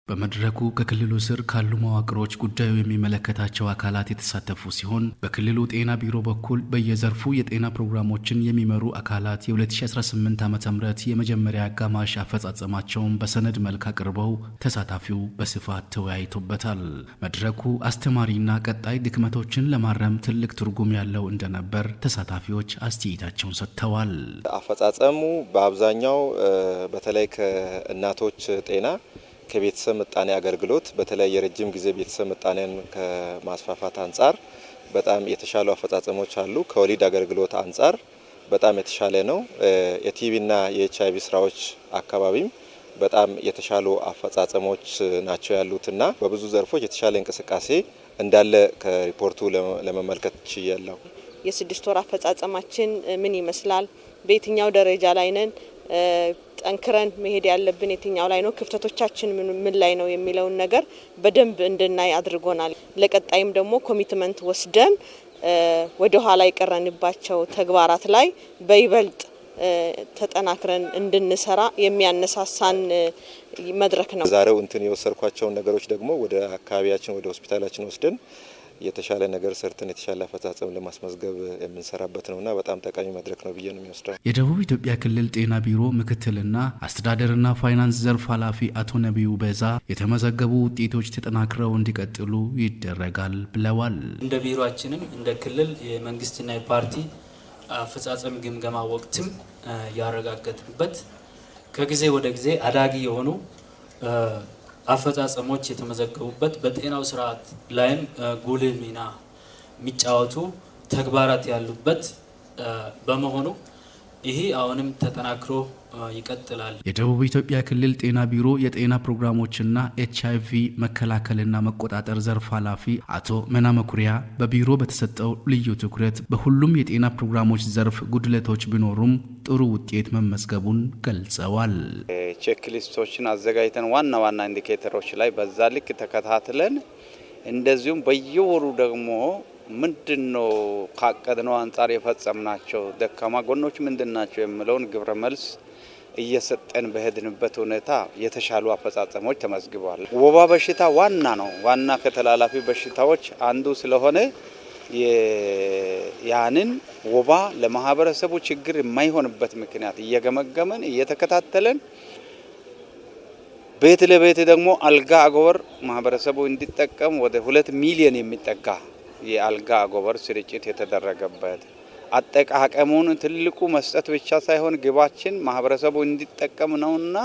በመድረኩ ከክልሉ ስር ካሉ መዋቅሮች ጉዳዩ የሚመለከታቸው አካላት የተሳተፉ ሲሆን በክልሉ ጤና ቢሮ በኩል በየዘርፉ የጤና ፕሮግራሞችን የሚመሩ አካላት የ2018 ዓ.ም የመጀመሪያ አጋማሽ አፈጻጸማቸውን በሰነድ መልክ አቅርበው ተሳታፊው በስፋት ተወያይቶበታል። መድረኩ አስተማሪና ቀጣይ ድክመቶችን ለማረም ትልቅ ትርጉም ያለው እንደነበር ተሳታፊዎች አስተያየታቸውን ሰጥተዋል። አፈጻጸሙ በአብዛኛው በተለይ ከእናቶች ጤና ከቤተሰብ ምጣኔ አገልግሎት በተለይ የረጅም ጊዜ ቤተሰብ ምጣኔን ከማስፋፋት አንጻር በጣም የተሻሉ አፈጻጸሞች አሉ። ከወሊድ አገልግሎት አንጻር በጣም የተሻለ ነው። የቲቪና የኤችአይቪ ስራዎች አካባቢም በጣም የተሻሉ አፈጻጸሞች ናቸው ያሉትና በብዙ ዘርፎች የተሻለ እንቅስቃሴ እንዳለ ከሪፖርቱ ለመመልከት ችያለሁ። የ6 ወር አፈጻጸማችን ምን ይመስላል? በየትኛው ደረጃ ላይ ነን? ጠንክረን መሄድ ያለብን የትኛው ላይ ነው? ክፍተቶቻችን ምን ላይ ነው የሚለውን ነገር በደንብ እንድናይ አድርጎናል። ለቀጣይም ደግሞ ኮሚትመንት ወስደን ወደ ኋላ የቀረንባቸው ተግባራት ላይ በይበልጥ ተጠናክረን እንድንሰራ የሚያነሳሳን መድረክ ነው። ዛሬው የወሰድኳቸው ነገሮች ደግሞ ወደ አካባቢያችን ወደ ሆስፒታላችን ወስደን የተሻለ ነገር ሰርተን የተሻለ አፈጻጸም ለማስመዝገብ የምንሰራበት ነውና በጣም ጠቃሚ መድረክ ነው ብዬ ነው የሚወስደው። የደቡብ ኢትዮጵያ ክልል ጤና ቢሮ ምክትልና አስተዳደርና ፋይናንስ ዘርፍ ኃላፊ አቶ ነቢዩ በዛ የተመዘገቡ ውጤቶች ተጠናክረው እንዲቀጥሉ ይደረጋል ብለዋል። እንደ ቢሮአችንም እንደ ክልል የመንግስትና የፓርቲ አፈጻጸም ግምገማ ወቅትም ያረጋገጥንበት ከጊዜ ወደ ጊዜ አዳጊ የሆኑ አፈጻጸሞች የተመዘገቡበት በጤናው ስርዓት ላይም ጉልህ ሚና የሚጫወቱ ተግባራት ያሉበት በመሆኑ ይሄ አሁንም ተጠናክሮ ይቀጥላል። የደቡብ ኢትዮጵያ ክልል ጤና ቢሮ የጤና ፕሮግራሞችና ኤችአይቪ መከላከልና መቆጣጠር ዘርፍ ኃላፊ አቶ መና መኩሪያ በቢሮ በተሰጠው ልዩ ትኩረት በሁሉም የጤና ፕሮግራሞች ዘርፍ ጉድለቶች ቢኖሩም ጥሩ ውጤት መመዝገቡን ገልጸዋል። ቼክ ሊስቶችን አዘጋጅተን ዋና ዋና ኢንዲኬተሮች ላይ በዛ ልክ ተከታትለን እንደዚሁም በየወሩ ደግሞ ምንድነው ካቀድነው አንጻር የፈጸምናቸው ደካማ ጎኖች ምንድናቸው የሚለውን ግብረ መልስ እየሰጠን በሄድንበት ሁኔታ የተሻሉ አፈጻጸሞች ተመዝግበዋል። ወባ በሽታ ዋና ነው። ዋና ከተላላፊ በሽታዎች አንዱ ስለሆነ ያንን ወባ ለማህበረሰቡ ችግር የማይሆንበት ምክንያት እየገመገመን እየተከታተለን ቤት ለቤት ደግሞ አልጋ አጎበር ማህበረሰቡ እንዲጠቀም ወደ 2 ሚሊዮን የሚጠጋ የአልጋ አጎበር ስርጭት የተደረገበት አጠቃቀሙን ትልቁ መስጠት ብቻ ሳይሆን ግባችን ማህበረሰቡ እንዲጠቀም ነውና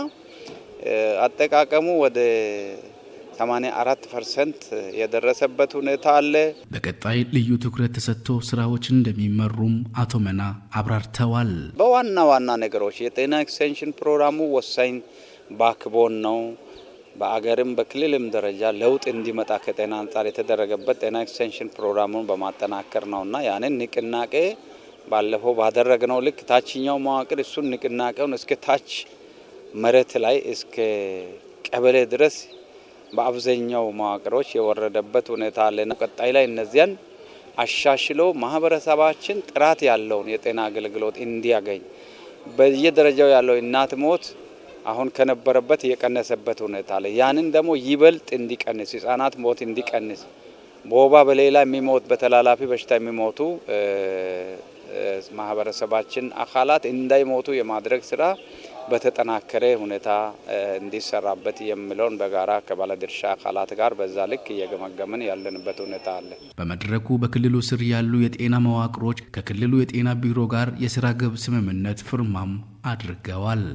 አጠቃቀሙ ወደ 84% የደረሰበት ሁኔታ አለ። በቀጣይ ልዩ ትኩረት ተሰጥቶ ስራዎችን እንደሚመሩም አቶ መና አብራርተዋል። በዋና ዋና ነገሮች የጤና ኤክስቴንሽን ፕሮግራሙ ወሳኝ ባክቦን ነው። በአገርም በክልልም ደረጃ ለውጥ እንዲመጣ ከጤና አንጻር የተደረገበት ጤና ኤክስቴንሽን ፕሮግራሙን በማጠናከር ነውና ያንን ንቅናቄ ባለፈው ባደረግነው ልክ ታችኛው መዋቅር እሱን ንቅናቄውን እስከ ታች መሬት ላይ እስከ ቀበሌ ድረስ በአብዛኛው መዋቅሮች የወረደበት ሁኔታ አለ። ቀጣይ ላይ እነዚያን አሻሽሎ ማህበረሰባችን ጥራት ያለውን የጤና አገልግሎት እንዲያገኝ በየደረጃው ያለው እናት ሞት አሁን ከነበረበት የቀነሰበት ሁኔታ አለ። ያንን ደግሞ ይበልጥ እንዲቀንስ ህጻናት ሞት እንዲቀንስ በወባ በሌላ የሚሞት በተላላፊ በሽታ የሚሞቱ ማህበረሰባችን አካላት እንዳይሞቱ የማድረግ ስራ በተጠናከረ ሁኔታ እንዲሰራበት የሚለውን በጋራ ከባለድርሻ አካላት ጋር በዛ ልክ እየገመገምን ያለንበት ሁኔታ አለ። በመድረኩ በክልሉ ስር ያሉ የጤና መዋቅሮች ከክልሉ የጤና ቢሮ ጋር የስራ ግብ ስምምነት ፍርማም አድርገዋል።